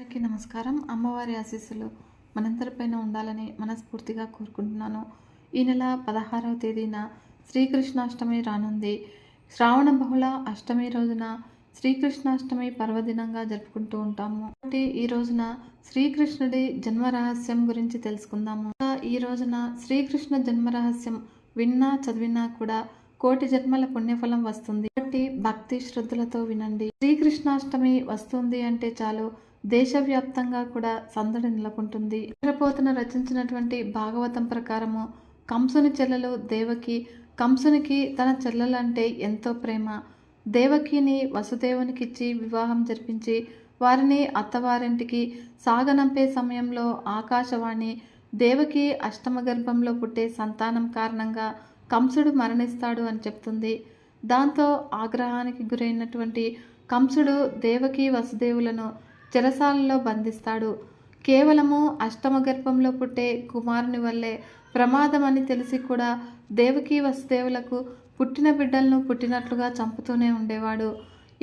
అందరికీ నమస్కారం. అమ్మవారి ఆశీస్సులు మనందరిపైన ఉండాలని మనస్ఫూర్తిగా కోరుకుంటున్నాను. ఈ నెల 16వ తేదీన శ్రీకృష్ణాష్టమి రానుంది. శ్రావణ బహుళ అష్టమి రోజున శ్రీకృష్ణాష్టమి పర్వదినంగా జరుపుకుంటూ ఉంటాము. కాబట్టి ఈ రోజున శ్రీకృష్ణుడి జన్మరహస్యం గురించి తెలుసుకుందాము. ఈ రోజున శ్రీకృష్ణ జన్మరహస్యం విన్నా చదివినా కూడా కోటి జన్మల పుణ్యఫలం వస్తుంది. కాబట్టి భక్తి శ్రద్ధలతో వినండి. శ్రీకృష్ణాష్టమి వస్తుంది అంటే చాలు దేశవ్యాప్తంగా కూడా సందడి నెలకొంటుంది. ఇంద్రపోతన రచించినటువంటి భాగవతం ప్రకారము కంసుని చెల్లెలు దేవకి, కంసునికి తన చెల్లెలంటే ఎంతో ప్రేమ. దేవకిని వసుదేవునికిచ్చి వివాహం జరిపించి వారిని అత్తవారింటికి సాగనంపే సమయంలో ఆకాశవాణి దేవకి అష్టమ గర్భంలో పుట్టే సంతానం కారణంగా కంసుడు మరణిస్తాడు అని చెప్తుంది. దాంతో ఆగ్రహానికి గురైనటువంటి కంసుడు దేవకి వసుదేవులను చెరసాలలో బంధిస్తాడు. కేవలము అష్టమ గర్భంలో పుట్టే కుమారుని వల్లే ప్రమాదం అని తెలిసి కూడా దేవకి వసుదేవులకు పుట్టిన బిడ్డలను పుట్టినట్లుగా చంపుతూనే ఉండేవాడు.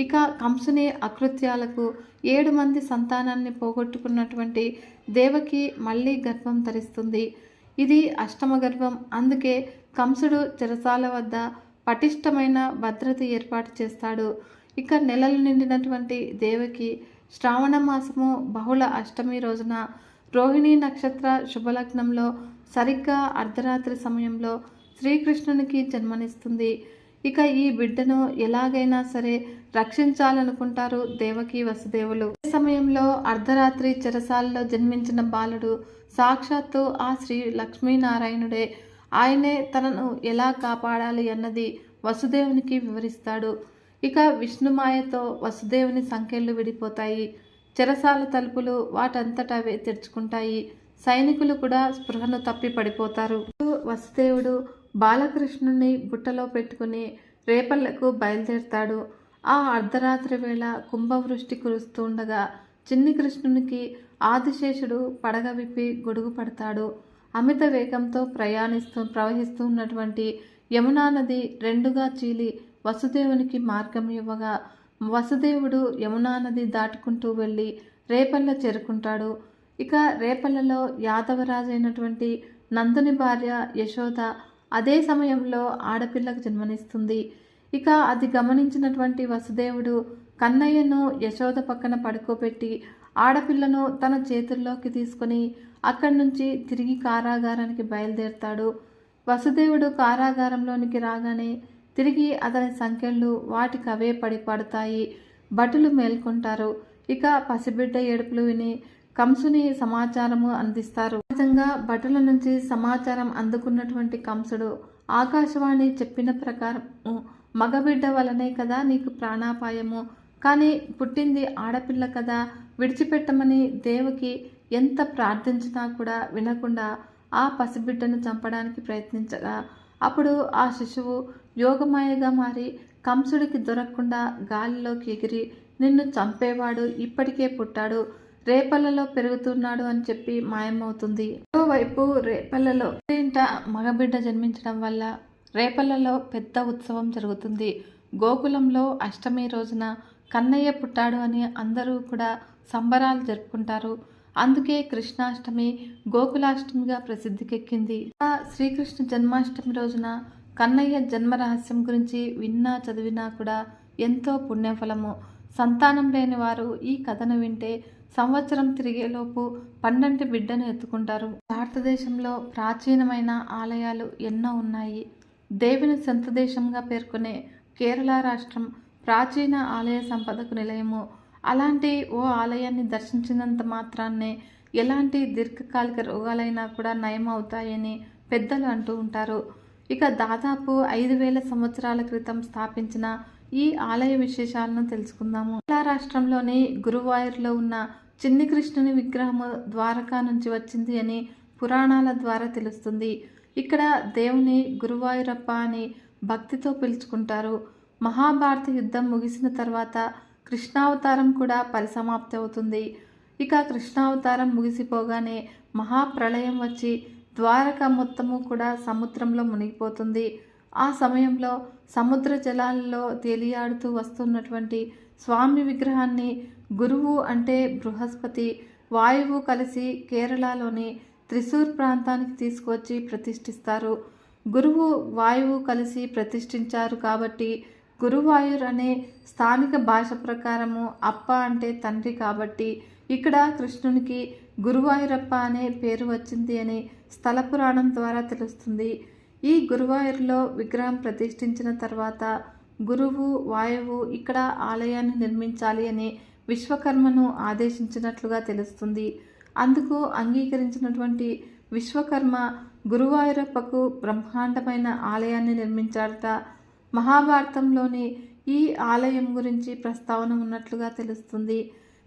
ఇక కంసుని అకృత్యాలకు 7 మంది సంతానాన్ని పోగొట్టుకున్నటువంటి దేవకి మళ్ళీ గర్భం ధరిస్తుంది. ఇది అష్టమ గర్భం. అందుకే కంసుడు చెరసాల వద్ద పటిష్టమైన భద్రత ఏర్పాటు చేస్తాడు. ఇక నెలలు నిండినటువంటి దేవకి శ్రావణ మాసము బహుళ అష్టమి రోజున రోహిణీ నక్షత్ర శుభలగ్నంలో సరిగ్గా అర్ధరాత్రి సమయంలో శ్రీకృష్ణునికి జన్మనిస్తుంది. ఇక ఈ బిడ్డను ఎలాగైనా సరే రక్షించాలనుకుంటారు దేవకి వసుదేవులు. ఈ సమయంలో అర్ధరాత్రి చెరసాలలో జన్మించిన బాలుడు సాక్షాత్తు ఆ శ్రీ లక్ష్మీనారాయణుడే. ఆయనే తనను ఎలా కాపాడాలి అన్నది వసుదేవునికి వివరిస్తాడు. ఇక విష్ణుమాయతో వసుదేవుని సంకెళ్ళు విడిపోతాయి. చెరసాల తలుపులు వాటంతటవే తెరుచుకుంటాయి. సైనికులు కూడా స్పృహను తప్పి పడిపోతారు. వసుదేవుడు బాలకృష్ణుని బుట్టలో పెట్టుకుని రేపళ్లకు బయలుదేరుతాడు. ఆ అర్ధరాత్రి వేళ కుంభవృష్టి కురుస్తూ ఉండగా చిన్ని కృష్ణునికి ఆదిశేషుడు పడగ విప్పి గొడుగు పడతాడు. అమిత వేగంతో ప్రవహిస్తూ ఉన్నటువంటి యమునా నది రెండుగా చీలి వసుదేవునికి మార్గం ఇవ్వగా వసుదేవుడు యమునా నది దాటుకుంటూ వెళ్ళి రేపల్ల చేరుకుంటాడు. ఇక రేపల్లలో యాదవరాజైనటువంటి నందుని భార్య యశోద అదే సమయంలో ఆడపిల్లకు జన్మనిస్తుంది. ఇక అది గమనించినటువంటి వసుదేవుడు కన్నయ్యను యశోద పక్కన పడుకోబెట్టి ఆడపిల్లను తన చేతుల్లోకి తీసుకొని అక్కడి నుంచి తిరిగి కారాగారానికి బయలుదేరుతాడు. వసుదేవుడు కారాగారంలోనికి రాగానే తిరిగి అతని సంకెళ్ళు వాటికవే పడతాయి. భటులు మేల్కొంటారు. ఇక పసిబిడ్డ ఏడుపులు విని కంసుని సమాచారము అందిస్తారు. విధంగా భటుల నుంచి సమాచారం అందుకున్నటువంటి కంసుడు ఆకాశవాణి చెప్పిన ప్రకారము మగబిడ్డ వలనే కదా నీకు ప్రాణాపాయము, కానీ పుట్టింది ఆడపిల్ల కదా, విడిచిపెట్టమని దేవకి ఎంత ప్రార్థించినా కూడా వినకుండా ఆ పసిబిడ్డను చంపడానికి ప్రయత్నించగా అప్పుడు ఆ శిశువు యోగమాయగా మారి కంసుడికి దొరకకుండా గాలిలోకి ఎగిరి నిన్ను చంపేవాడు ఇప్పటికే పుట్టాడు, రేపల్లలో పెరుగుతున్నాడు అని చెప్పి మాయమవుతుంది. మరోవైపు రేపల్లలో ఇంట మగబిడ్డ జన్మించడం వల్ల రేపల్లలో పెద్ద ఉత్సవం జరుగుతుంది. గోకులంలో అష్టమి రోజున కన్నయ్య పుట్టాడు అని అందరూ కూడా సంబరాలు జరుపుకుంటారు. అందుకే కృష్ణాష్టమి గోకులాష్టమిగా ప్రసిద్ధికెక్కింది. శ్రీకృష్ణ జన్మాష్టమి రోజున కన్నయ్య జన్మరహస్యం గురించి విన్నా చదివినా కూడా ఎంతో పుణ్యఫలము. సంతానం లేని వారు ఈ కథను వింటే సంవత్సరం తిరిగేలోపు పండంటి బిడ్డను ఎత్తుకుంటారు. భారతదేశంలో ప్రాచీనమైన ఆలయాలు ఎన్నో ఉన్నాయి. దేవిని సొంత దేశంగా పేర్కొనే కేరళ రాష్ట్రం ప్రాచీన ఆలయ సంపదకు నిలయము. అలాంటి ఓ ఆలయాన్ని దర్శించినంత మాత్రాన్నే ఎలాంటి దీర్ఘకాలిక రోగాలైనా కూడా నయం అవుతాయని పెద్దలు అంటూ ఉంటారు. ఇక దాదాపు 5000 సంవత్సరాల క్రితం స్థాపించిన ఈ ఆలయ విశేషాలను తెలుసుకుందాము. కేరళ రాష్ట్రంలోని గురువాయూర్లో ఉన్న చిన్ని కృష్ణుని విగ్రహము ద్వారకా నుంచి వచ్చింది అని పురాణాల ద్వారా తెలుస్తుంది. ఇక్కడ దేవుని గురువాయూరప్ప అని భక్తితో పిలుచుకుంటారు. మహాభారత యుద్ధం ముగిసిన తర్వాత కృష్ణావతారం కూడా పరిసమాప్తి అవుతుంది. ఇక కృష్ణావతారం ముగిసిపోగానే మహాప్రళయం వచ్చి ద్వారక మొత్తము కూడా సముద్రంలో మునిగిపోతుంది. ఆ సమయంలో సముద్ర జలాలలో తేలియాడుతూ వస్తున్నటువంటి స్వామి విగ్రహాన్ని గురువు అంటే బృహస్పతి, వాయువు కలిసి కేరళలోని త్రిశూర్ ప్రాంతానికి తీసుకువచ్చి ప్రతిష్ఠిస్తారు. గురువు వాయువు కలిసి ప్రతిష్ఠించారు కాబట్టి గురువాయూర్ అనే స్థానిక భాష ప్రకారము అప్ప అంటే తండ్రి కాబట్టి ఇక్కడ కృష్ణునికి గురువాయూరప్ప అనే పేరు వచ్చింది అని స్థల పురాణం ద్వారా తెలుస్తుంది. ఈ గురువాయూర్లో విగ్రహం ప్రతిష్ఠించిన తర్వాత గురువు వాయువు ఇక్కడ ఆలయాన్ని నిర్మించాలి అని విశ్వకర్మను ఆదేశించినట్లుగా తెలుస్తుంది. అందుకు అంగీకరించినటువంటి విశ్వకర్మ గురువాయూరప్పకు బ్రహ్మాండమైన ఆలయాన్ని నిర్మించాడట. మహాభారతంలోని ఈ ఆలయం గురించి ప్రస్తావన ఉన్నట్లుగా తెలుస్తుంది.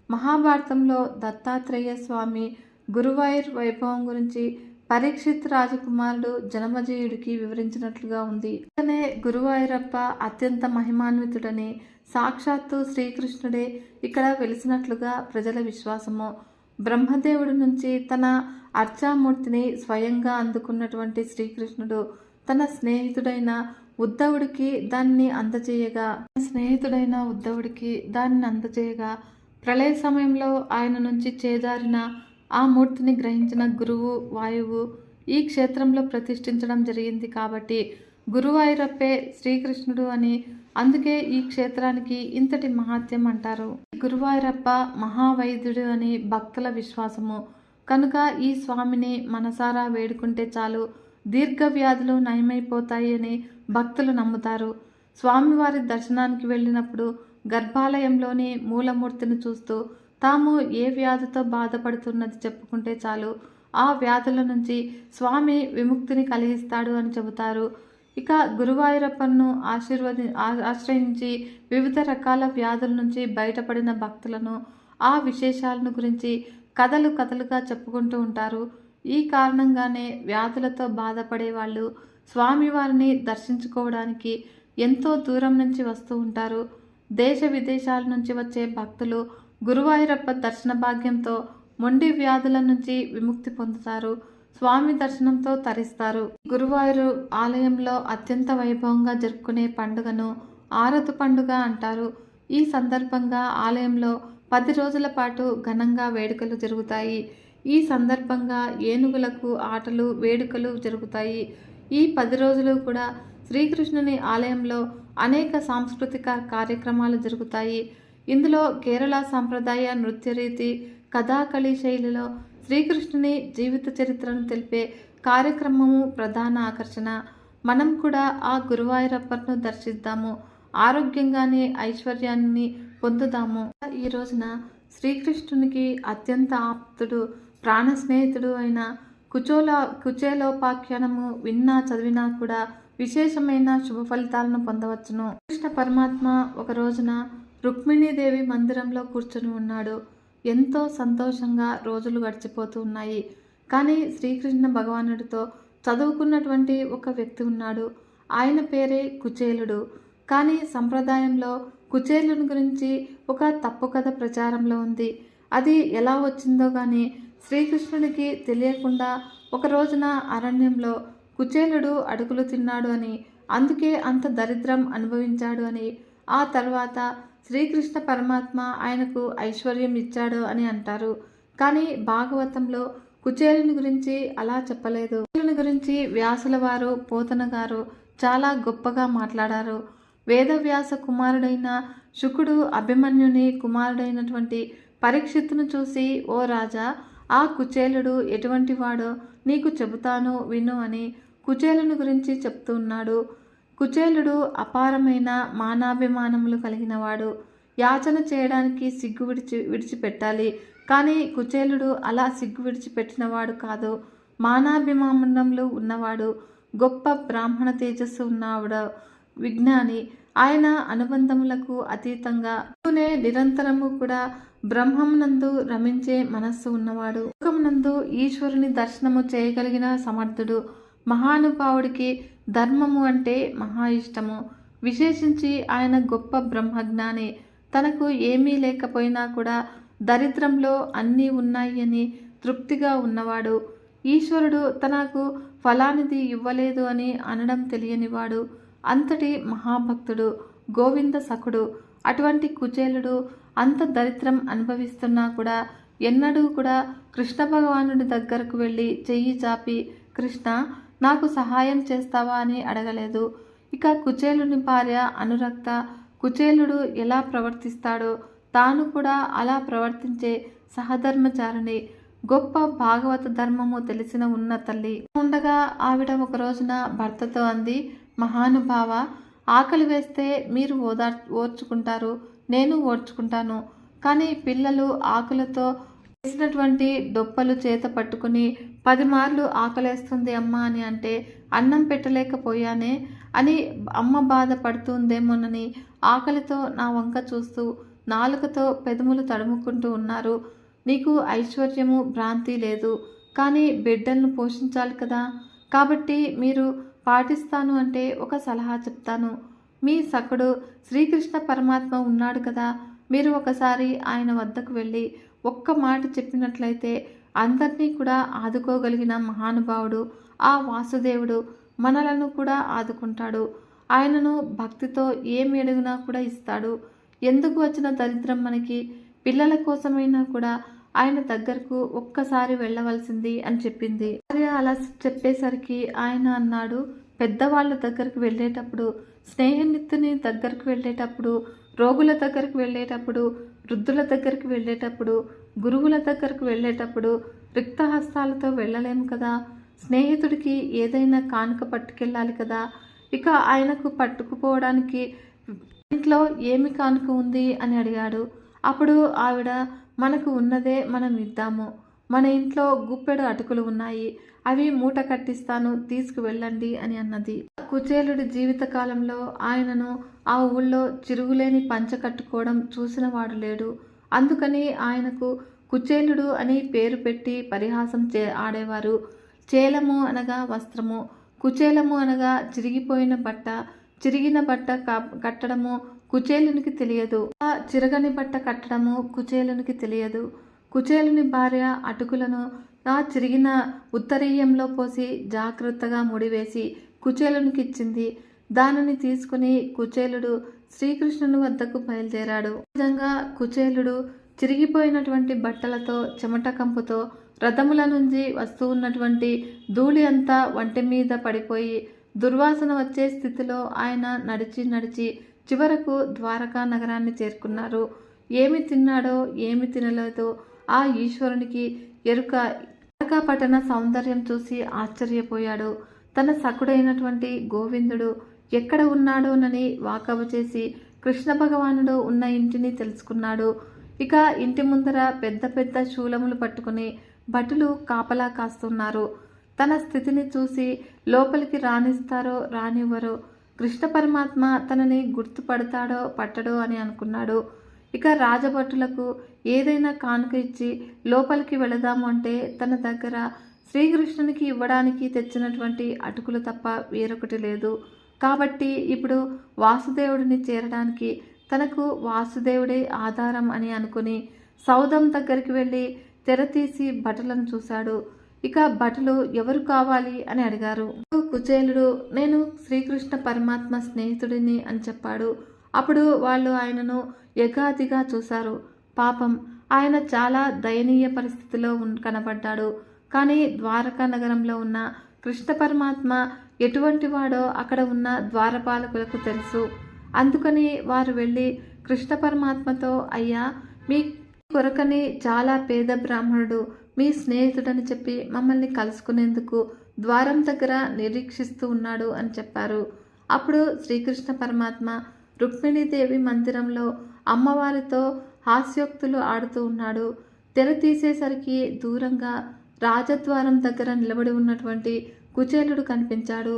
మహాభారతంలో దత్తాత్రేయ స్వామి గురువాయూర్ వైభవం గురించి పరీక్షిత్ రాజకుమారుడు జనమేజయుడికి వివరించినట్లుగా ఉంది. అలానే గురువాయూరప్ప అత్యంత మహిమాన్వితుడని, సాక్షాత్తు శ్రీకృష్ణుడే ఇక్కడ వెలిసినట్లుగా ప్రజల విశ్వాసము. బ్రహ్మదేవుడి నుంచి తన అర్చామూర్తిని స్వయంగా అందుకున్నటువంటి శ్రీకృష్ణుడు తన స్నేహితుడైన ఉద్ధవుడికి దాన్ని అందజేయగా ప్రళయ సమయంలో ఆయన నుంచి చేజారిన ఆ మూర్తిని గ్రహించిన గురువు వాయువు ఈ క్షేత్రంలో ప్రతిష్ఠించడం జరిగింది కాబట్టి గురువాయూరప్పే శ్రీకృష్ణుడు అని, అందుకే ఈ క్షేత్రానికి ఇంతటి మహాత్యం అంటారు. గురువాయూరప్ప మహావైద్యుడు అని భక్తుల విశ్వాసము కనుక ఈ స్వామిని మనసారా వేడుకుంటే చాలు దీర్ఘ వ్యాధులు నయమైపోతాయి అని భక్తులు నమ్ముతారు. స్వామివారి దర్శనానికి వెళ్ళినప్పుడు గర్భాలయంలోని మూలమూర్తిని చూస్తూ తాము ఏ వ్యాధితో బాధపడుతున్నది చెప్పుకుంటే చాలు ఆ వ్యాధుల నుంచి స్వామి విముక్తిని కలిగిస్తాడు అని చెబుతారు. ఇక గురువాయూరప్పను ఆశ్రయించి వివిధ రకాల వ్యాధుల నుంచి బయటపడిన భక్తులను ఆ విశేషాలను గురించి కథలుగా చెప్పుకుంటూ ఉంటారు. ఈ కారణంగానే వ్యాధులతో బాధపడే వాళ్ళు స్వామివారిని దర్శించుకోవడానికి ఎంతో దూరం నుంచి వస్తూ ఉంటారు. దేశ విదేశాల నుంచి వచ్చే భక్తులు గురువాయూరప్ప దర్శన భాగ్యంతో మొండి వ్యాధుల నుంచి విముక్తి పొందుతారు. స్వామి దర్శనంతో తరిస్తారు. గురువాయూరు ఆలయంలో అత్యంత వైభవంగా జరుపుకునే పండుగను ఆరతు పండుగ అంటారు. ఈ సందర్భంగా ఆలయంలో 10 రోజుల పాటు ఘనంగా వేడుకలు జరుగుతాయి. ఈ సందర్భంగా ఏనుగులకు ఆటలు వేడుకలు జరుగుతాయి. ఈ 10 రోజులు కూడా శ్రీకృష్ణుని ఆలయంలో అనేక సాంస్కృతిక కార్యక్రమాలు జరుగుతాయి. ఇందులో కేరళ సాంప్రదాయ నృత్యరీతి కథాకళి శైలిలో శ్రీకృష్ణుని జీవిత చరిత్రను తెలిపే కార్యక్రమము ప్రధాన ఆకర్షణ. మనం కూడా ఆ గురువాయూరప్పను దర్శిద్దాము, ఆరోగ్యంగానే ఐశ్వర్యాన్ని పొందుదాము. ఈ రోజున శ్రీకృష్ణునికి అత్యంత ఆప్తుడు, ప్రాణ స్నేహితుడు అయిన కుచేలోపాఖ్యానము విన్నా చదివినా కూడా విశేషమైన శుభ ఫలితాలను పొందవచ్చును. కృష్ణ పరమాత్మ ఒక రోజున రుక్మిణీదేవి మందిరంలో కూర్చొని ఉన్నాడు. ఎంతో సంతోషంగా రోజులు గడిచిపోతూ ఉన్నాయి. కానీ శ్రీకృష్ణ భగవానుడితో చదువుకున్నటువంటి ఒక వ్యక్తి ఉన్నాడు. ఆయన పేరే కుచేలుడు. కానీ సంప్రదాయంలో కుచేలుని గురించి ఒక తప్పు కథ ప్రచారంలో ఉంది. అది ఎలా వచ్చిందో కానీ శ్రీకృష్ణుడికి తెలియకుండా ఒక రోజున అరణ్యంలో కుచేలుడు అడుగులు తిన్నాడు అని, అందుకే అంత దరిద్రం అనుభవించాడు అని, ఆ తర్వాత శ్రీకృష్ణ పరమాత్మ ఆయనకు ఐశ్వర్యం ఇచ్చాడు అని అంటారు. కానీ భాగవతంలో కుచేలుని గురించి అలా చెప్పలేదు. కుచేలుని గురించి వ్యాసుల వారు, పోతన గారు చాలా గొప్పగా మాట్లాడారు. వేదవ్యాస కుమారుడైన శుకుడు అభిమన్యుని కుమారుడైనటువంటి పరీక్షిత్తును చూసి, ఓ రాజా, ఆ కుచేలుడు ఎటువంటి వాడో నీకు చెబుతాను విను అని కుచేలుని గురించి చెప్తూ ఉన్నాడు. కుచేలుడు అపారమైన మానాభిమానములు కలిగినవాడు. యాచన చేయడానికి సిగ్గు విడిచిపెట్టాలి. కానీ కుచేలుడు అలా సిగ్గు విడిచిపెట్టినవాడు కాదు. మానాభిమానములు ఉన్నవాడు, గొప్ప బ్రాహ్మణ తేజస్సు ఉన్నవాడు, విజ్ఞాని. ఆయన అనుబంధములకు అతీతంగా నిరంతరము కూడా బ్రహ్మమునందు రమించే మనస్సు ఉన్నవాడు. లోకమునందు ఈశ్వరుని దర్శనము చేయగలిగిన సమర్థుడు. మహానుభావుడికి ధర్మము అంటే మహా ఇష్టము. విశేషించి ఆయన గొప్ప బ్రహ్మజ్ఞాని. తనకు ఏమీ లేకపోయినా కూడా దరిద్రంలో అన్నీ ఉన్నాయి అని తృప్తిగా ఉన్నవాడు. ఈశ్వరుడు తనకు ఫలానిది ఇవ్వలేదు అని అనడం తెలియనివాడు. అంతటి మహాభక్తుడు, గోవింద సఖుడు. అటువంటి కుచేలుడు అంత దరిద్రం అనుభవిస్తున్నా కూడా ఎన్నడూ కూడా కృష్ణ భగవానుడి దగ్గరకు వెళ్ళి చెయ్యి చాపి కృష్ణ నాకు సహాయం చేస్తావా అని అడగలేదు. ఇక కుచేలుని భార్య అనురక్త కుచేలుడు ఎలా ప్రవర్తిస్తాడో తాను కూడా అలా ప్రవర్తించే సహధర్మచారిణి, గొప్ప భాగవత ధర్మము తెలిసిన ఉన్న తల్లి ఉండగా ఆవిడ ఒక రోజున భర్తతో అంది, మహానుభావ, ఆకలి వేస్తే మీరు ఓర్చుకుంటారు, నేను ఓర్చుకుంటాను. కానీ పిల్లలు ఆకులతో చేసినటువంటి డొప్పలు చేత పట్టుకుని 10 మార్లు ఆకలేస్తుంది అమ్మ అని అంటే అన్నం పెట్టలేకపోయానే అని అమ్మ బాధ పడుతుందేమోనని ఆకలితో నా వంక చూస్తూ నాలుకతో పెదములు తడుముకుంటూ ఉన్నారు. నీకు ఐశ్వర్యము భ్రాంతి లేదు, కానీ బిడ్డలను పోషించాలి కదా. కాబట్టి మీరు పాటిస్తాను అంటే ఒక సలహా చెప్తాను. మీ సకుడు శ్రీకృష్ణ పరమాత్మ ఉన్నాడు కదా, మీరు ఒకసారి ఆయన వద్దకు వెళ్ళి ఒక్క మాట చెప్పినట్లయితే అందరినీ కూడా ఆదుకోగలిగిన మహానుభావుడు ఆ వాసుదేవుడు మనలను కూడా ఆదుకుంటాడు. ఆయనను భక్తితో ఏమి అడిగినా కూడా ఇస్తాడు. ఎందుకు వచ్చిన దరిద్రం మనకి, పిల్లల కోసమైనా కూడా ఆయన దగ్గరకు ఒక్కసారి వెళ్ళవలసింది అని చెప్పింది. భార్య అలా చెప్పేసరికి ఆయన అన్నాడు, పెద్దవాళ్ళ దగ్గరకు వెళ్ళేటప్పుడు, స్నేహితుని దగ్గరకు వెళ్ళేటప్పుడు, రోగుల దగ్గరకు వెళ్ళేటప్పుడు, వృద్ధుల దగ్గరికి వెళ్ళేటప్పుడు, గురువుల దగ్గరకు వెళ్ళేటప్పుడు రిక్తహస్తాలతో వెళ్ళలేము కదా. స్నేహితుడికి ఏదైనా కానుక పట్టుకెళ్ళాలి కదా. ఇక ఆయనకు పట్టుకుపోవడానికి ఇంట్లో ఏమి కానుక ఉంది అని అడిగాడు. అప్పుడు ఆవిడ, మనకు ఉన్నదే మనం ఇద్దాము. మన ఇంట్లో గుప్పెడు అటుకులు ఉన్నాయి, అవి మూట కట్టిస్తాను, తీసుకువెళ్ళండి అని అన్నది. కుచేలుడి జీవితకాలంలో ఆయనను ఆ ఊళ్ళో చిరుగులేని పంచ కట్టుకోవడం చూసిన వాడు లేడు. అందుకని ఆయనకు కుచేలుడు అని పేరు పెట్టి పరిహాసం ఆడేవారు. చేలము అనగా వస్త్రము, కుచేలము అనగా చిరిగిపోయిన బట్ట. చిరిగిన బట్ట కట్టడము కుచేలునికి తెలియదు, చిరగని బట్ట కట్టడము కుచేలునికి తెలియదు. కుచేలుని భార్య అటుకులను ఆ చిరిగిన ఉత్తరీయంలో పోసి జాగ్రత్తగా ముడివేసి కుచేలునికి ఇచ్చింది. దానిని తీసుకుని కుచేలుడు శ్రీకృష్ణుని వద్దకు బయలుదేరాడు. విధంగా కుచేలుడు చిరిగిపోయినటువంటి బట్టలతో చెమట కంపుతో రథముల నుంచి వస్తూ ఉన్నటువంటి ధూళి అంతా వంటి మీద పడిపోయి దుర్వాసన వచ్చే స్థితిలో ఆయన నడిచి నడిచి చివరకు ద్వారకా నగరాన్ని చేరుకున్నారు. ఏమి తిన్నాడో ఏమి తినలేదో ఆ ఈశ్వరునికి ఎరుక. ద్వారకా పట్టణ సౌందర్యం చూసి ఆశ్చర్యపోయాడు. తన సకుడైనటువంటి గోవిందుడు ఎక్కడ ఉన్నాడోనని వాకబు చేసి కృష్ణ భగవానుడు ఉన్న ఇంటిని తెలుసుకున్నాడు. ఇక ఇంటి ముందర పెద్ద పెద్ద శూలములు పట్టుకుని భటులు కాపలా కాస్తున్నారు. తన స్థితిని చూసి లోపలికి రానిస్తారో రానివ్వరో, కృష్ణ పరమాత్మ తనని గుర్తుపడతాడో పట్టడో అని అనుకున్నాడు. ఇక రాజభటులకు ఏదైనా కానుక ఇచ్చి లోపలికి వెళదాము అంటే తన దగ్గర శ్రీకృష్ణునికి ఇవ్వడానికి తెచ్చినటువంటి అటుకులు తప్ప వేరొకటి లేదు. కాబట్టి ఇప్పుడు వాసుదేవుడిని చేరడానికి తనకు వాసుదేవుడే ఆధారం అని అనుకుని సౌధం దగ్గరికి వెళ్ళి తెర తీసి భటులను చూశాడు. ఇక భటులు ఎవరు కావాలి అని అడిగారు. కుచేలుడు నేను శ్రీకృష్ణ పరమాత్మ స్నేహితుడిని అని చెప్పాడు. అప్పుడు వాళ్ళు ఆయనను ఎగాదిగా చూశారు. పాపం ఆయన చాలా దయనీయ పరిస్థితిలో కనబడ్డాడు. కానీ ద్వారకా నగరంలో ఉన్న కృష్ణ పరమాత్మ ఎటువంటి వాడో అక్కడ ఉన్న ద్వారపాలకులకు తెలుసు. అందుకని వారు వెళ్ళి కృష్ణ పరమాత్మతో, అయ్యా, మీ కొరకని చాలా పేద బ్రాహ్మణుడు మీ స్నేహితుడని చెప్పి మమ్మల్ని కలుసుకునేందుకు ద్వారం దగ్గర నిరీక్షిస్తూ ఉన్నాడు అని చెప్పారు. అప్పుడు శ్రీకృష్ణ పరమాత్మ రుక్మిణీదేవి మందిరంలో అమ్మవారితో హాస్యోక్తులు ఆడుతూ ఉన్నాడు. తెర తీసేసరికి దూరంగా రాజద్వారం దగ్గర నిలబడి ఉన్నటువంటి కుచేలుడు కనిపించాడు.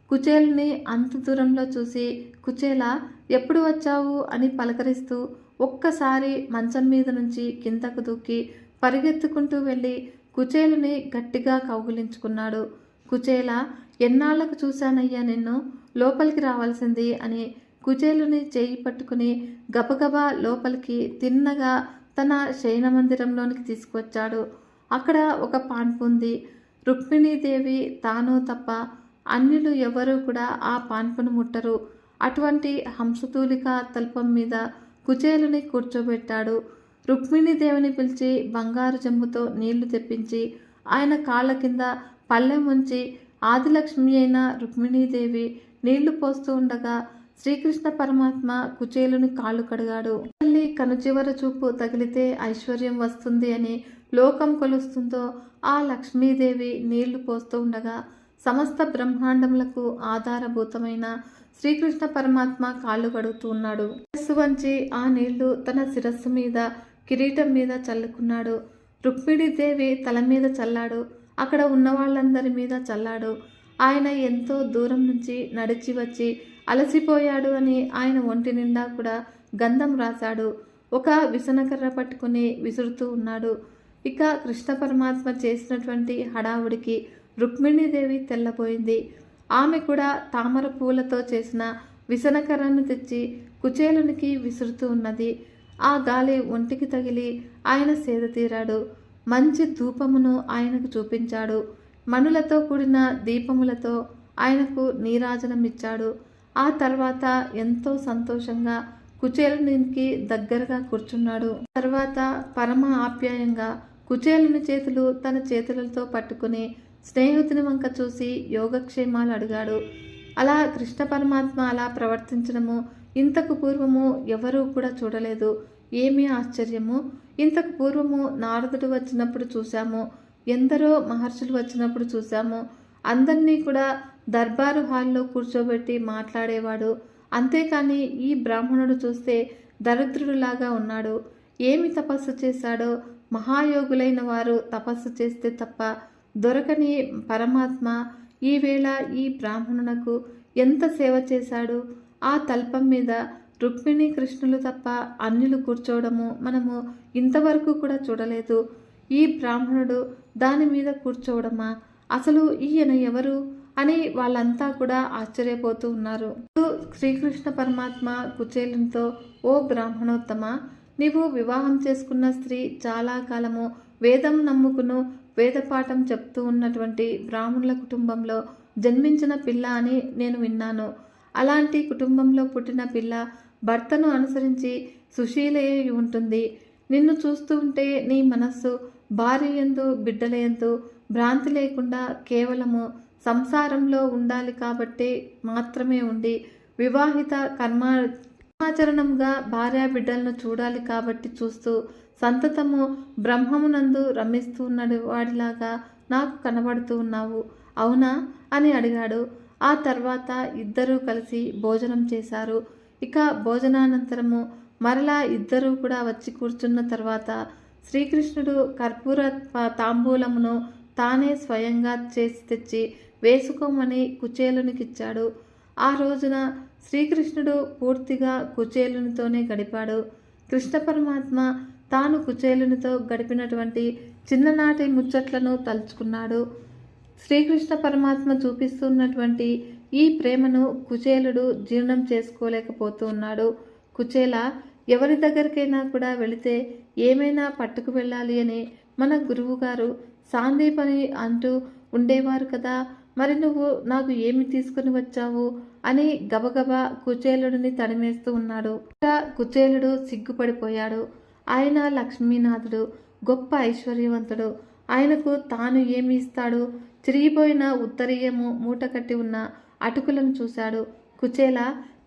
కుచేలుని అంత దూరంలో చూసి, కుచేలా ఎప్పుడు వచ్చావు అని పలకరిస్తూ ఒక్కసారి మంచం మీద నుంచి కిందకు దూకి పరిగెత్తుకుంటూ వెళ్ళి కుచేలుని గట్టిగా కౌగిలించుకున్నాడు. కుచేలా, ఎన్నాళ్లకు చూశానయ్యా నిన్ను, లోపలికి రావాల్సింది అని కుచేలుని చేయి పట్టుకుని గబగబా లోపలికి తిన్నగా తన శయన మందిరంలోనికి తీసుకువచ్చాడు. అక్కడ ఒక పాన్పు ఉంది. రుక్మిణీదేవి తాను తప్ప అన్యులు ఎవరూ కూడా ఆ పాన్పును ముట్టరు. అటువంటి హంసతూలిక తల్పం మీద కుచేలుని కూర్చోబెట్టాడు. రుక్మిణీదేవిని పిలిచి బంగారు చెంబుతో నీళ్లు తెప్పించి ఆయన కాళ్ళ కింద పళ్ళెం ఉంచి ఆదిలక్ష్మి అయిన రుక్మిణీదేవి నీళ్లు పోస్తూ ఉండగా శ్రీకృష్ణ పరమాత్మ కుచేలుని కాళ్ళు కడిగాడు. తల్లి కనుచివర చూపు తగిలితే ఐశ్వర్యం వస్తుంది అని లోకం కొలుస్తుందో ఆ లక్ష్మీదేవి నీళ్లు పోస్తూ ఉండగా సమస్త బ్రహ్మాండములకు ఆధారభూతమైన శ్రీకృష్ణ పరమాత్మ కాళ్ళు కడుగుతూ ఉన్నాడు. శిరస్సు వంచి ఆ నీళ్లు తన శిరస్సు మీద కిరీటం మీద చల్లుకున్నాడు. రుక్మిణీదేవి తల మీద చల్లాడు. అక్కడ ఉన్న వాళ్ళందరి మీద చల్లాడు. ఆయన ఎంతో దూరం నుంచి నడిచి వచ్చి అలసిపోయాడు అని ఆయన ఒంటి నిండా కూడా గంధం రాశాడు. ఒక విసనకర్ర పట్టుకుని విసురుతూ ఉన్నాడు. ఇక కృష్ణ పరమాత్మ చేసినటువంటి హడావుడికి రుక్మిణీదేవి తెల్లబోయింది. ఆమె కూడా తామర పూలతో చేసిన విసనకర్రను తెచ్చి కుచేలునికి విసురుతూ ఉన్నది. ఆ గాలి ఒంటికి తగిలి ఆయన సేద తీరాడు. మంచి ధూపమును ఆయనకు చూపించాడు. మణులతో కూడిన దీపములతో ఆయనకు నీరాజనం ఇచ్చాడు. ఆ తర్వాత ఎంతో సంతోషంగా కుచేలునికి దగ్గరగా కూర్చున్నాడు. తర్వాత పరమ ఆప్యాయంగా కుచేలుని చేతులు తన చేతులతో పట్టుకుని స్నేహితుని వంక చూసి యోగక్షేమాలు అడిగాడు. అలా కృష్ణ పరమాత్మ అలా ప్రవర్తించడము ఇంతకు పూర్వము ఎవరూ కూడా చూడలేదు. ఏమీ ఆశ్చర్యము! ఇంతకు పూర్వము నారదుడు వచ్చినప్పుడు చూశాము, ఎందరో మహర్షులు వచ్చినప్పుడు చూశాము. అందరినీ కూడా దర్బారు హాల్లో కూర్చోబెట్టి మాట్లాడేవాడు. అంతేకాని ఈ బ్రాహ్మణుడు చూస్తే దరిద్రుడులాగా ఉన్నాడు. ఏమి తపస్సు చేశాడో! మహాయోగులైన వారు తపస్సు చేస్తే తప్ప దొరకని పరమాత్మ ఈవేళ ఈ బ్రాహ్మణునకు ఎంత సేవ చేశాడు. ఆ తల్పం మీద రుక్మిణి కృష్ణులు తప్ప అన్యులు కూర్చోవడము మనము ఇంతవరకు కూడా చూడలేదు. ఈ బ్రాహ్మణుడు దాని మీద కూర్చోవడమా? అసలు ఈయన ఎవరు అని వాళ్ళంతా కూడా ఆశ్చర్యపోతూ ఉన్నారు. శ్రీకృష్ణ పరమాత్మ కుచేలునితో, ఓ బ్రాహ్మణోత్తమ, నీవు వివాహం చేసుకున్న స్త్రీ చాలా కాలము వేదం నమ్ముకును వేదపాఠం చెప్తూ ఉన్నటువంటి బ్రాహ్మణుల కుటుంబంలో జన్మించిన పిల్ల అని నేను విన్నాను. అలాంటి కుటుంబంలో పుట్టిన పిల్ల భర్తను అనుసరించి సుశీలయ్యి ఉంటుంది. నిన్ను చూస్తూ ఉంటే నీ మనస్సు భార్య యందు బిడ్డల యందు భ్రాంతి లేకుండా కేవలము సంసారంలో ఉండాలి కాబట్టి మాత్రమే ఉండి వివాహిత కర్మాచరణంగా భార్యా బిడ్డలను చూడాలి కాబట్టి చూస్తూ సంతతము బ్రహ్మమునందు రమిస్తూ ఉన్న వాడిలాగా నాకు కనబడుతూ ఉన్నావు, అవునా అని అడిగాడు. ఆ తర్వాత ఇద్దరూ కలిసి భోజనం చేశారు. ఇక భోజనానంతరము మరలా ఇద్దరూ కూడా వచ్చి కూర్చున్న తర్వాత శ్రీకృష్ణుడు కర్పూర తాంబూలమును తానే స్వయంగా చేసి తెచ్చి వేసుకోమని కుచేలునికిచ్చాడు. ఆ రోజున శ్రీకృష్ణుడు పూర్తిగా కుచేలునితోనే గడిపాడు. కృష్ణ పరమాత్మ తాను కుచేలునితో గడిపినటువంటి చిన్ననాటి ముచ్చట్లను తలుచుకున్నాడు. శ్రీకృష్ణ పరమాత్మ చూపిస్తున్నటువంటి ఈ ప్రేమను కుచేలుడు జీర్ణం చేసుకోలేకపోతూ ఉన్నాడు. కుచేల, ఎవరి దగ్గరికైనా కూడా వెళితే ఏమైనా పట్టుకు వెళ్ళాలి అని మన గురువుగారు సాందీపని అంటూ ఉండేవారు కదా, మరి నువ్వు నాకు ఏమి తీసుకుని వచ్చావు అని గబగబా కుచేలుడిని తడిమేస్తూ ఉన్నాడు. కుచేలుడు సిగ్గుపడిపోయాడు. ఆయన లక్ష్మీనాథుడు, గొప్ప ఐశ్వర్యవంతుడు. ఆయనకు తాను ఏమి ఇస్తాడు? చిరిగిపోయిన ఉత్తరీయము మూట కట్టి ఉన్న అటుకులను చూశాడు. కుచేల,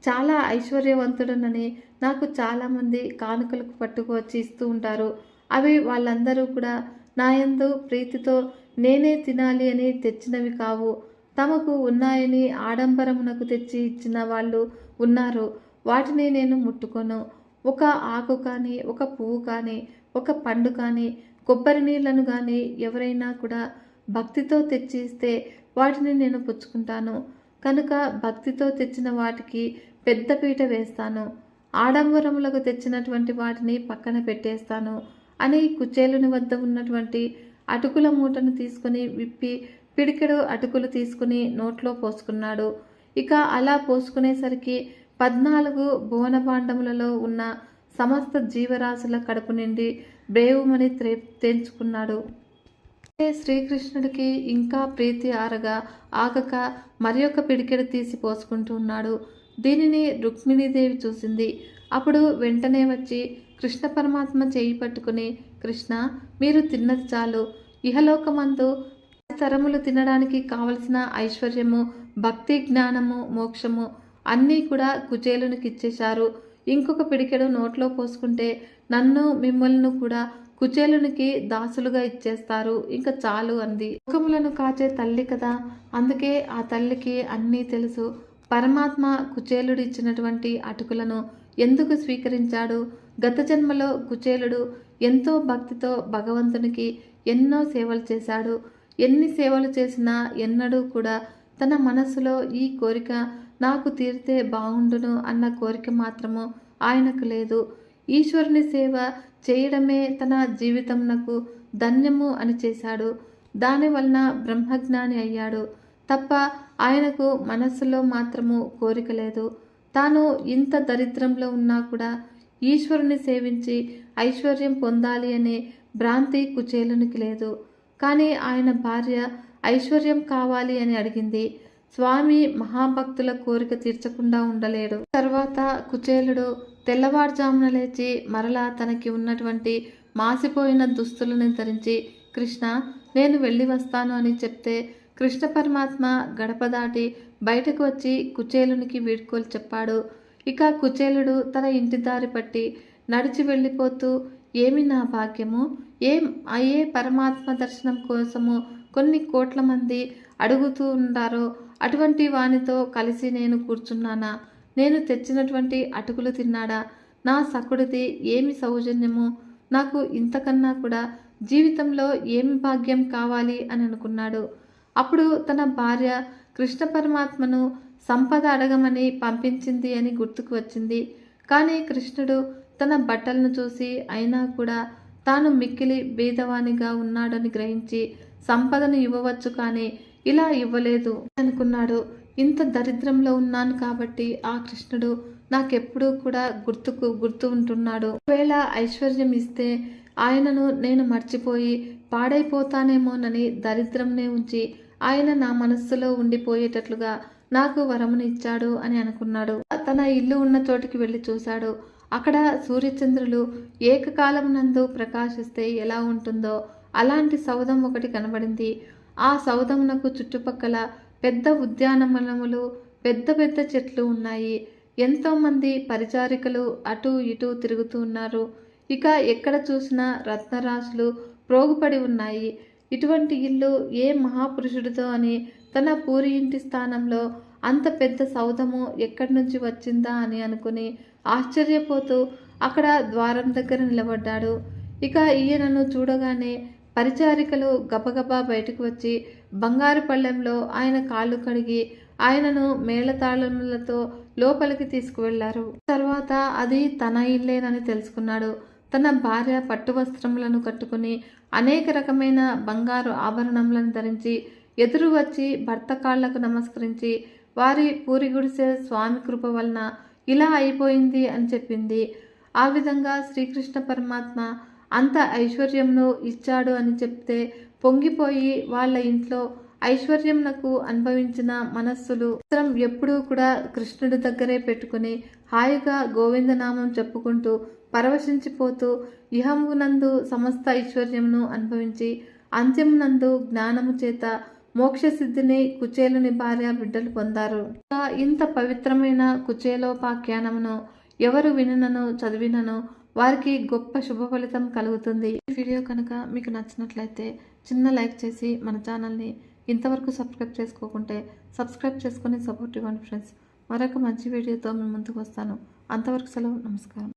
చాలా ఐశ్వర్యవంతుడునని నాకు చాలామంది కానుకలకు పట్టుకువచ్చి ఇస్తూ ఉంటారు. అవి వాళ్ళందరూ కూడా నాయందు ప్రీతితో నేనే తినాలి అని తెచ్చినవి కావు. తమకు ఉన్నాయని ఆడంబరమునకు తెచ్చి ఇచ్చిన వాళ్ళు ఉన్నారు. వాటిని నేను ముట్టుకోను. ఒక ఆకు కానీ, ఒక పువ్వు కానీ, ఒక పండు కానీ, కొబ్బరి నీళ్లను కానీ ఎవరైనా కూడా భక్తితో తెచ్చి ఇస్తే వాటిని నేను పుచ్చుకుంటాను. కనుక భక్తితో తెచ్చిన వాటికి పెద్దపీట వేస్తాను. ఆడంబరములకు తెచ్చినటువంటి వాటిని పక్కన పెట్టేస్తాను అని కుచేలుని వద్ద ఉన్నటువంటి అటుకుల మూటను తీసుకుని విప్పి పిడికెడు అటుకులు తీసుకుని నోట్లో పోసుకున్నాడు. ఇక అలా పోసుకునేసరికి 14 భువన భాండములలో ఉన్న సమస్త జీవరాశుల కడుపు నిండి బ్రేవుమని తెంచుకున్నాడు. శ్రీకృష్ణుడికి ఇంకా ప్రీతి ఆగక మరి ఒక పిడికెడు తీసి పోసుకుంటూ ఉన్నాడు. దీనిని రుక్మిణీదేవి చూసింది. అప్పుడు వెంటనే వచ్చి కృష్ణ పరమాత్మ చేయి పట్టుకుని, కృష్ణ, మీరు తిన్నది చాలు. ఇహలోకమందు తరములు తినడానికి కావలసిన ఐశ్వర్యము, భక్తి, జ్ఞానము, మోక్షము అన్నీ కూడా కుచేలునికి ఇచ్చేశారు. ఇంకొక పిడికెడు నోట్లో పోసుకుంటే నన్ను మిమ్మల్ని కూడా కుచేలునికి దాసులుగా ఇచ్చేస్తారు. ఇంకా చాలు అంది. లోకములను కాచే తల్లి కదా, అందుకే ఆ తల్లికి అన్నీ తెలుసు. పరమాత్మ కుచేలుడు ఇచ్చినటువంటి అటుకులను ఎందుకు స్వీకరించాడు? గత జన్మలో కుచేలుడు ఎంతో భక్తితో భగవంతునికి ఎన్నో సేవలు చేశాడు. ఎన్ని సేవలు చేసినా ఎన్నడూ కూడా తన మనస్సులో ఈ కోరిక నాకు తీరితే బాగుండును అన్న కోరిక మాత్రము ఆయనకు లేదు. ఈశ్వరుని సేవ చేయడమే తన జీవితంనకు ధన్యము అని చేశాడు. దానివలన బ్రహ్మజ్ఞాని అయ్యాడు తప్ప ఆయనకు మనస్సులో మాత్రము కోరిక లేదు. తాను ఇంత దరిద్రంలో ఉన్నా కూడా ఈశ్వరుని సేవించి ఐశ్వర్యం పొందాలి అనే భ్రాంతి కుచేలునికి లేదు. కానీ ఆయన భార్య ఐశ్వర్యం కావాలి అని అడిగింది. స్వామి మహాభక్తుల కోరిక తీర్చకుండా ఉండలేడు. తర్వాత కుచేలుడు తెల్లవారుజామున లేచి మరలా తనకి ఉన్నటువంటి మాసిపోయిన దుస్తులను ధరించి, కృష్ణ, నేను వెళ్ళి వస్తాను అని చెప్తే కృష్ణ పరమాత్మ గడప దాటి బయటకు వచ్చి కుచేలునికి వీడ్కోలు చెప్పాడు. ఇక కుచేలుడు తన ఇంటి దారి పట్టి నడిచి వెళ్ళిపోతూ, ఏమి నా భాగ్యము, ఏం అయ్యే పరమాత్మ దర్శనం కోసము కొన్ని కోట్ల మంది అడుగుతూ ఉండారో అటువంటి వానితో కలిసి నేను కూర్చున్నానా? నేను తెచ్చినటువంటి అటుకులు తిన్నాడా? నా సకుడిది ఏమి సౌజన్యము! నాకు ఇంతకన్నా కూడా జీవితంలో ఏమి భాగ్యం కావాలి అని అనుకున్నాడు. అప్పుడు తన భార్య కృష్ణ పరమాత్మను సంపద అడగమని పంపించింది అని గుర్తుకు వచ్చింది. కానీ కృష్ణుడు తన బట్టలను చూసి అయినా కూడా తాను మిక్కిలి బీదవానిగా ఉన్నాడని గ్రహించి సంపదను ఇవ్వవచ్చు కానీ ఇలా ఇవ్వలేదు అనుకున్నాడు. ఇంత దరిద్రంలో ఉన్నాను కాబట్టి ఆ కృష్ణుడు నాకెప్పుడూ కూడా గుర్తు ఉంటున్నాడు. ఒకవేళ ఐశ్వర్యం ఇస్తే ఆయనను నేను మర్చిపోయి పాడైపోతానేమోనని దరిద్రంనే ఉంచి ఆయన నా మనస్సులో ఉండిపోయేటట్లుగా నాకు వరమును ఇచ్చాడు అని అనుకున్నాడు. తన ఇల్లు ఉన్న చోటికి వెళ్ళి చూశాడు. అక్కడ సూర్యచంద్రులు ఏకకాలం నందు ప్రకాశిస్తే ఎలా ఉంటుందో అలాంటి సౌధం ఒకటి కనబడింది. ఆ సౌధమునకు చుట్టుపక్కల పెద్ద ఉద్యానవనములు, పెద్ద పెద్ద చెట్లు ఉన్నాయి. ఎంతోమంది పరిచారికలు అటు ఇటు తిరుగుతూ ఉన్నారు. ఇక ఎక్కడ చూసినా రత్నరాశులు ప్రోగుపడి ఉన్నాయి. ఇటువంటి ఇల్లు ఏ మహాపురుషుడితో అని తన పూరి ఇంటి స్థానంలో అంత పెద్ద సౌధము ఎక్కడి నుంచి వచ్చిందా అని అనుకుని ఆశ్చర్యపోతూ అక్కడ ద్వారం దగ్గర నిలబడ్డాడు. ఇక ఈయనను చూడగానే పరిచారికలు గబగబా బయటకు వచ్చి బంగారు పళ్ళెంలో ఆయన కాళ్ళు కడిగి ఆయనను మేళతాళములతో లోపలికి తీసుకువెళ్లారు. తర్వాత అది తన ఇల్లేనని తెలుసుకున్నాడు. తన భార్య పట్టు వస్త్రములను కట్టుకుని అనేక రకమైన బంగారు ఆభరణములను ధరించి ఎదురు వచ్చి భర్త కాళ్లకు నమస్కరించి వారి పూరి గుడిసె స్వామి కృప వలన ఇలా అయిపోయింది అని చెప్పింది. ఆ విధంగా శ్రీకృష్ణ పరమాత్మ అంత ఐశ్వర్యంను ఇచ్చాడు అని చెప్తే పొంగిపోయి వాళ్ళ ఇంట్లో ఐశ్వర్యంనకు అనుభవించిన మనస్సులు ఎప్పుడూ కూడా కృష్ణుడి దగ్గరే పెట్టుకుని హాయిగా గోవిందనామం చెప్పుకుంటూ పరవశించిపోతూ ఇహమునందు సమస్త ఐశ్వర్యమును అనుభవించి అంత్యమునందు జ్ఞానము చేత మోక్షసిద్ధిని కుచేలుని భార్య బిడ్డలు పొందారు. ఇంత పవిత్రమైన కుచేలోపాఖ్యానమును ఎవరు వినను చదివినను వారికి గొప్ప శుభ ఫలితం కలుగుతుంది. ఈ వీడియో కనుక మీకు నచ్చినట్లయితే చిన్న లైక్ చేసి మన ఛానల్ని ఇంతవరకు సబ్స్క్రైబ్ చేసుకోకుంటే సబ్స్క్రైబ్ చేసుకొని సపోర్ట్ ఇవ్వండి ఫ్రెండ్స్. మరొక మంచి వీడియోతో మీ ముందుకు వస్తాను. అంతవరకు సెలవు. నమస్కారం.